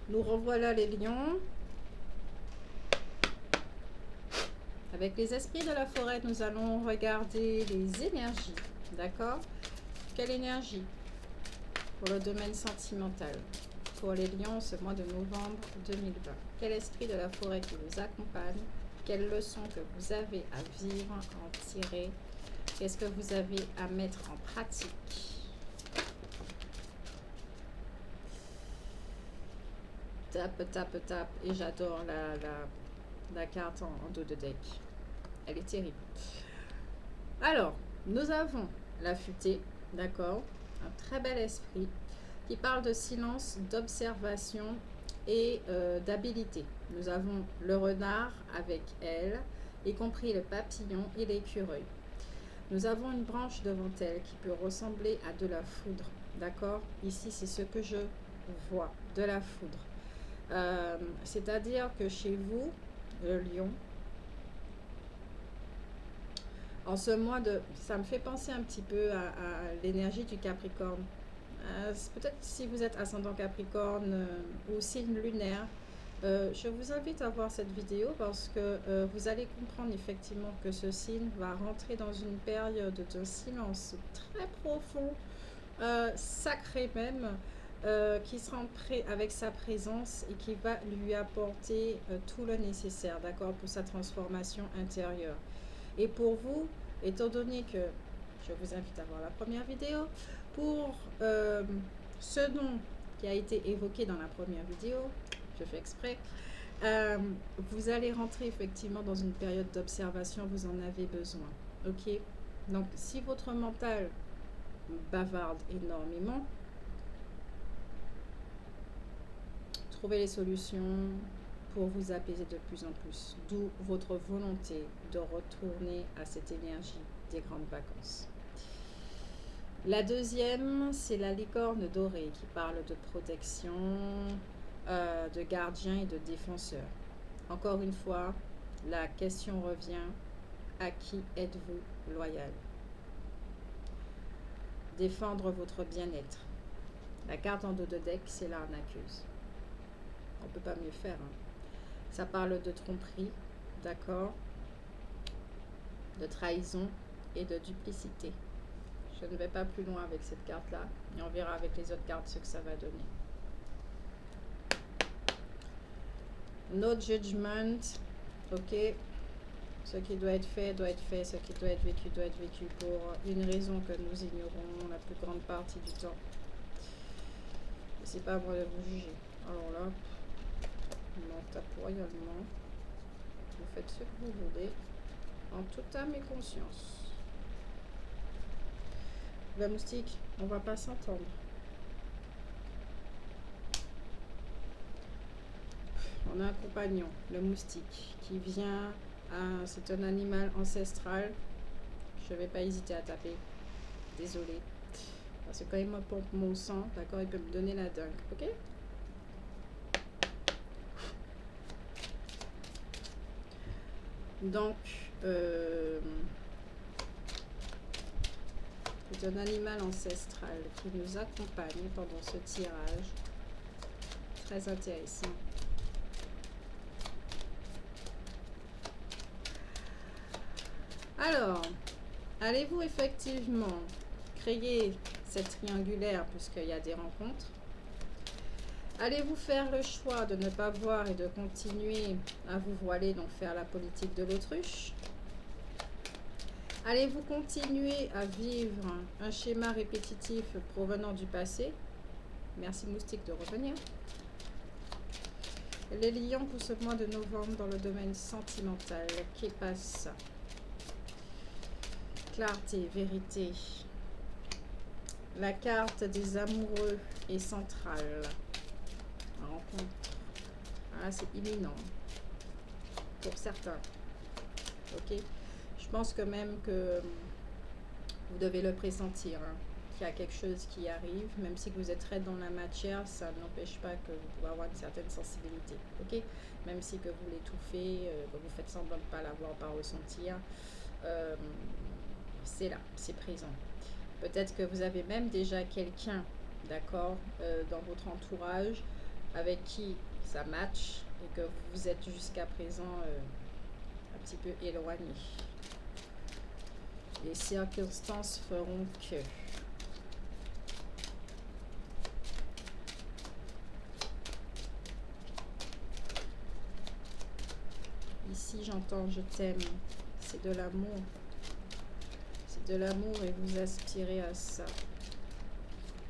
Nous revoilà les lions. Avec les esprits de la forêt, nous allons regarder les énergies. D'accord? Quelle énergie pour le domaine sentimental? Pour les lions, ce mois de novembre 2020. Quel esprit de la forêt qui vous accompagne? Quelles leçons que vous avez à vivre, à en tirer? Qu'est-ce que vous avez à mettre en pratique? Tape, tape, tape. Et j'adore la carte en dos de deck. Elle est terrible. Alors, nous avons la futée, d'accord? Un très bel esprit qui parle de silence, d'observation et d'habilité. Nous avons le renard avec elle, y compris le papillon et l'écureuil. Nous avons une branche devant elle qui peut ressembler à de la foudre, d'accord? Ici, c'est ce que je vois, de la foudre. C'est-à-dire que chez vous, le lion, en ce mois de... Ça me fait penser un petit peu à l'énergie du Capricorne. Peut-être si vous êtes ascendant Capricorne ou signe lunaire, je vous invite à voir cette vidéo parce que vous allez comprendre effectivement que ce signe va rentrer dans une période de silence très profond, sacré même, qui sera prêt avec sa présence et qui va lui apporter tout le nécessaire, d'accord, pour sa transformation intérieure. Et pour vous, étant donné que je vous invite à voir la première vidéo, pour ce nom qui a été évoqué dans la première vidéo, je fais exprès, vous allez rentrer effectivement dans une période d'observation, vous en avez besoin. Ok? Donc, si votre mental bavarde énormément, trouvez les solutions pour vous apaiser de plus en plus. D'où votre volonté de retourner à cette énergie des grandes vacances. La deuxième, c'est la licorne dorée qui parle de protection, de gardien et de défenseur. Encore une fois, la question revient, à qui êtes-vous loyal? Défendre votre bien-être. La carte en dos de deck, c'est l'arnaqueuse. On ne peut pas mieux faire. Hein. Ça parle de tromperie, d'accord, de trahison et de duplicité. Je ne vais pas plus loin avec cette carte-là, et on verra avec les autres cartes ce que ça va donner. No judgment, ok. Ce qui doit être fait, ce qui doit être vécu pour une raison que nous ignorons la plus grande partie du temps. C'est pas à moi de vous juger. Alors là, non, tape royalement. Vous faites ce que vous voulez, en toute âme et conscience. La moustique, on va pas s'entendre. On a un compagnon, le moustique, qui vient, c'est un animal ancestral. Je ne vais pas hésiter à taper. Désolée. Parce que quand il me pompe mon sang, d'accord, il peut me donner la dingue, ok? Donc, c'est un animal ancestral qui nous accompagne pendant ce tirage. Très intéressant. Alors, allez-vous effectivement créer cette triangulaire puisqu'il y a des rencontres? Allez-vous faire le choix de ne pas voir et de continuer à vous voiler, donc faire la politique de l'autruche? Allez-vous continuer à vivre un schéma répétitif provenant du passé? Merci moustique de revenir. Les lions pour ce mois de novembre dans le domaine sentimental. Qui passe? Clarté, vérité. La carte des amoureux est centrale. Rencontre. Ah, c'est imminent. Pour certains. Ok? Je pense que même que vous devez le pressentir. Hein, qu'il y a quelque chose qui arrive. Même si vous êtes très dans la matière, ça n'empêche pas que vous pouvez avoir une certaine sensibilité. Ok? Même si que vous l'étouffez, que vous faites semblant de ne pas l'avoir, pas ressentir. C'est là, c'est présent. Peut-être que vous avez même déjà quelqu'un, d'accord, dans votre entourage avec qui ça match et que vous êtes jusqu'à présent un petit peu éloigné. Les circonstances feront que. Ici, j'entends je t'aime. C'est de l'amour. C'est de l'amour et vous aspirez à ça.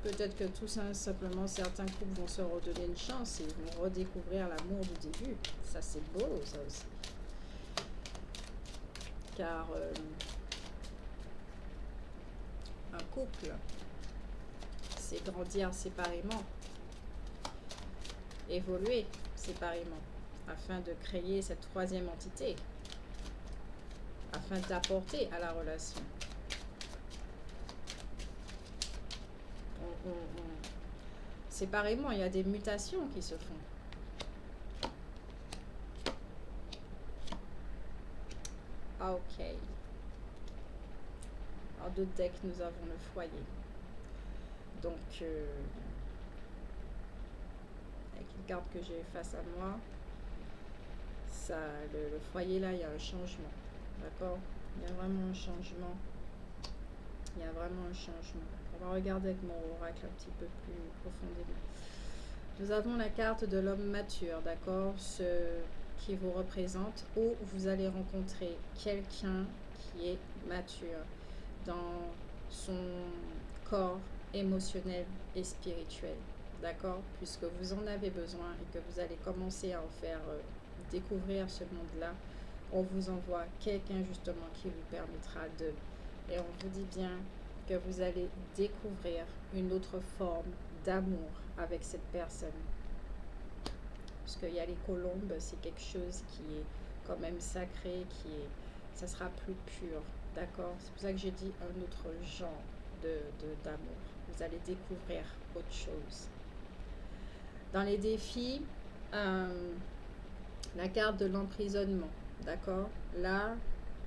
Peut-être que tout ça, simplement, certains couples vont se redonner une chance et vont redécouvrir l'amour du début. Ça, c'est beau, ça aussi. Car un couple, c'est grandir séparément, évoluer séparément, afin de créer cette troisième entité, afin d'apporter à la relation. Séparément, il y a des mutations qui se font. Ah, ok. En deux decks, nous avons le foyer. Donc, avec une carte que j'ai face à moi, ça, le foyer là, il y a un changement. D'accord? Il y a vraiment un changement. Il y a vraiment un changement. On va regarder avec mon oracle un petit peu plus profondément. Nous avons la carte de l'homme mature, d'accord? Ce qui vous représente, où vous allez rencontrer quelqu'un qui est mature dans son corps émotionnel et spirituel, d'accord? Puisque vous en avez besoin et que vous allez commencer à en faire découvrir ce monde-là, on vous envoie quelqu'un justement qui vous permettra de... Et on vous dit bien que vous allez découvrir une autre forme d'amour avec cette personne. Parce qu'il y a les colombes, c'est quelque chose qui est quand même sacré, ça sera plus pur, d'accord? C'est pour ça que j'ai dit un autre genre d'amour. Vous allez découvrir autre chose. Dans les défis, la carte de l'emprisonnement, d'accord? Là,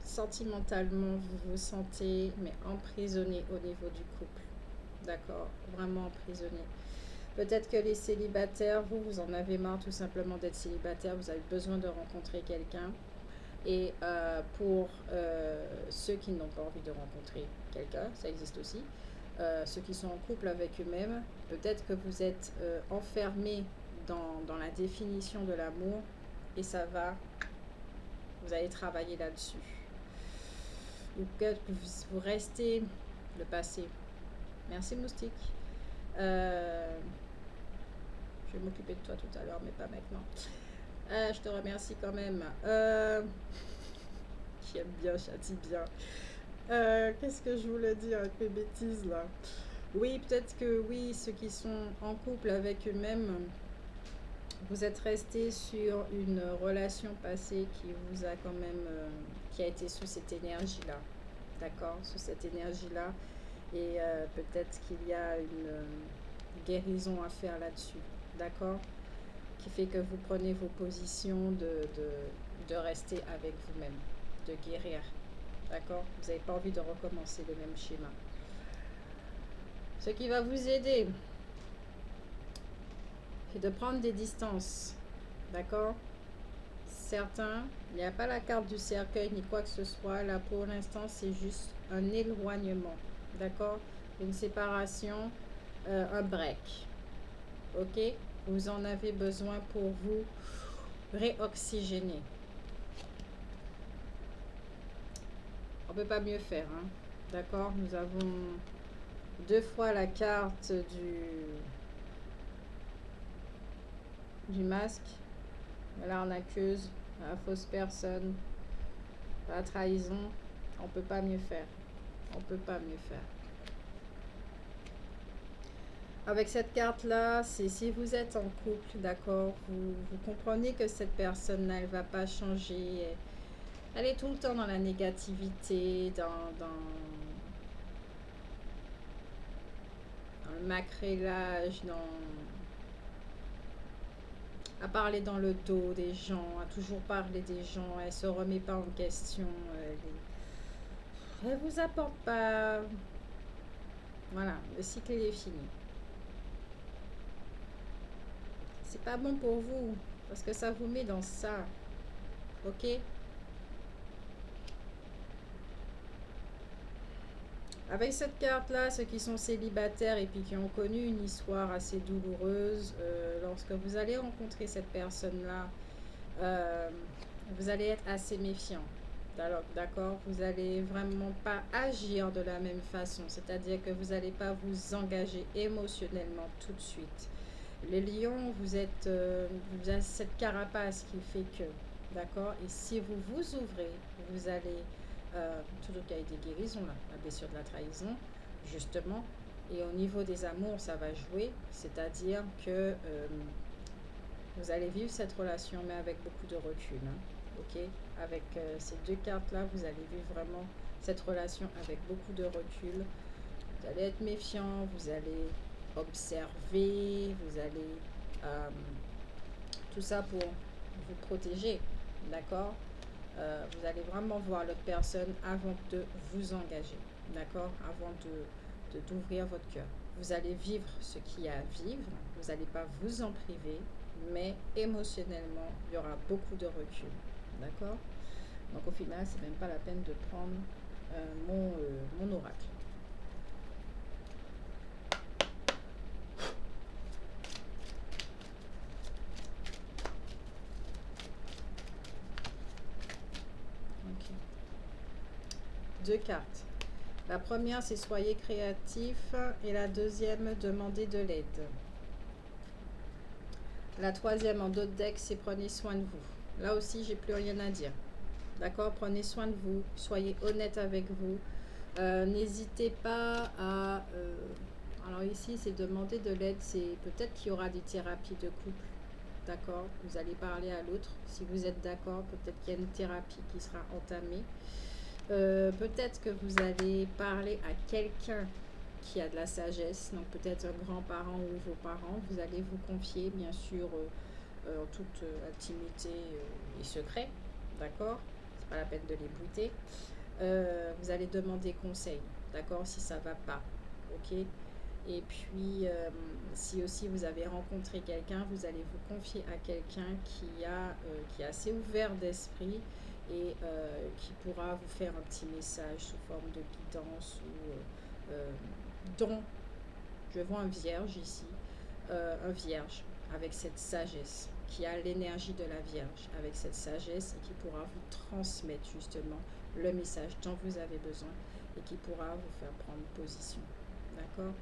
sentimentalement, vous vous sentez mais emprisonné au niveau du couple, d'accord? Vraiment emprisonné. Peut-être que les célibataires, vous en avez marre tout simplement d'être célibataire, vous avez besoin de rencontrer quelqu'un. Et pour ceux qui n'ont pas envie de rencontrer quelqu'un, ça existe aussi, ceux qui sont en couple avec eux-mêmes, peut-être que vous êtes enfermés dans la définition de l'amour et ça va, vous allez travailler là-dessus. Ou peut-être que vous restez le passé. Merci moustique. Je vais m'occuper de toi tout à l'heure, mais pas maintenant. Je te remercie quand même. Qui aime bien, châtie bien. Qu'est-ce que je voulais dire avec mes bêtises là? Oui, peut-être que oui, ceux qui sont en couple avec eux-mêmes, vous êtes resté sur une relation passée qui vous a quand même, qui a été sous cette énergie-là. D'accord? Sous cette énergie-là. Et peut-être qu'il y a une guérison à faire là-dessus. D'accord? Qui fait que vous prenez vos positions de rester avec vous-même, de guérir. D'accord? Vous n'avez pas envie de recommencer le même schéma. Ce qui va vous aider, c'est de prendre des distances. D'accord? Certains, il n'y a pas la carte du cercueil ni quoi que ce soit. Là, pour l'instant, c'est juste un éloignement. D'accord? Une séparation, un break. Ok? Vous en avez besoin pour vous réoxygéner. On ne peut pas mieux faire. Hein? D'accord? Nous avons deux fois la carte du masque. L'arnaqueuse, la fausse personne, la trahison. On ne peut pas mieux faire. On ne peut pas mieux faire. Avec cette carte-là, c'est si vous êtes en couple, d'accord, vous comprenez que cette personne-là, elle ne va pas changer. Elle est tout le temps dans la négativité, dans le macrélage, à parler dans le dos des gens, à toujours parler des gens, elle ne se remet pas en question, elle vous apporte pas. Voilà, le cycle est fini. C'est pas bon pour vous parce que ça vous met dans ça. Ok? Avec cette carte-là, ceux qui sont célibataires et puis qui ont connu une histoire assez douloureuse, lorsque vous allez rencontrer cette personne-là, euh, vous allez être assez méfiant. D'accord? Vous allez vraiment pas agir de la même façon. C'est-à-dire que vous n'allez pas vous engager émotionnellement tout de suite. Les lions, vous avez cette carapace qui fait que, d'accord? Et si vous vous ouvrez, vous allez, tout cas, il y a des guérisons là, la blessure de la trahison, justement. Et au niveau des amours, ça va jouer, c'est-à-dire que vous allez vivre cette relation, mais avec beaucoup de recul, hein, ok? Avec ces deux cartes-là, vous allez vivre vraiment cette relation avec beaucoup de recul. Vous allez être méfiant, vous allez observer, vous allez tout ça pour vous protéger, d'accord? Vous allez vraiment voir l'autre personne avant de vous engager, d'accord? Avant d'ouvrir votre cœur. Vous allez vivre ce qu'il y a à vivre, vous n'allez pas vous en priver, mais émotionnellement, il y aura beaucoup de recul, d'accord? Donc au final, c'est même pas la peine de prendre mon oracle. Ok. Deux cartes. La première, c'est soyez créatif et la deuxième, demandez de l'aide. La troisième en d'autres decks, c'est prenez soin de vous. Là aussi, j'ai plus rien à dire. D'accord? Prenez soin de vous, soyez honnête avec vous. N'hésitez pas à... alors ici, c'est demander de l'aide, c'est peut-être qu'il y aura des thérapies de couple. D'accord? Vous allez parler à l'autre. Si vous êtes d'accord, peut-être qu'il y a une thérapie qui sera entamée. Peut-être que vous allez parler à quelqu'un qui a de la sagesse, donc peut-être un grand-parent ou vos parents. Vous allez vous confier, bien sûr, en toute intimité et secret, d'accord? C'est pas la peine de les brouter. Vous allez demander conseil, d'accord? Si ça va pas, ok? Et puis, si aussi vous avez rencontré quelqu'un, vous allez vous confier à quelqu'un qui est assez ouvert d'esprit et qui pourra vous faire un petit message sous forme de guidance ou dont je vois un vierge ici, un vierge avec cette sagesse, qui a l'énergie de la vierge, avec cette sagesse et qui pourra vous transmettre justement le message dont vous avez besoin et qui pourra vous faire prendre position. D'accord?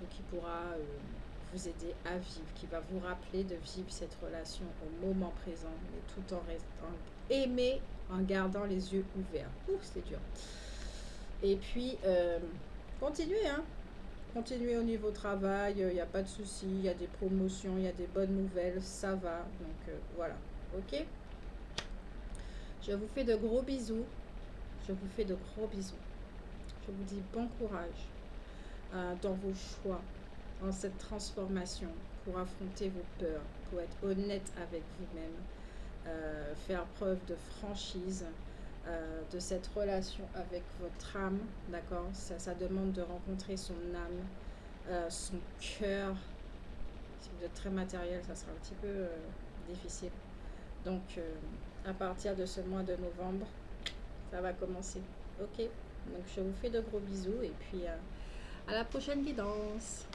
Qui pourra vous aider à vivre, qui va vous rappeler de vivre cette relation au moment présent, mais tout en restant aimé, en gardant les yeux ouverts. Ouh, c'est dur. Et puis, continuez, hein. Continuez au niveau travail, il n'y a pas de souci, il y a des promotions, il y a des bonnes nouvelles, ça va. Donc voilà, ok? Je vous fais de gros bisous. Je vous fais de gros bisous. Je vous dis bon courage dans vos choix, dans cette transformation, pour affronter vos peurs, pour être honnête avec vous-même, faire preuve de franchise, de cette relation avec votre âme, d'accord? Ça demande de rencontrer son âme, son cœur. Si vous êtes très matériel, ça sera un petit peu difficile. Donc, à partir de ce mois de novembre, ça va commencer. Ok? Donc, je vous fais de gros bisous et puis à la prochaine guidance.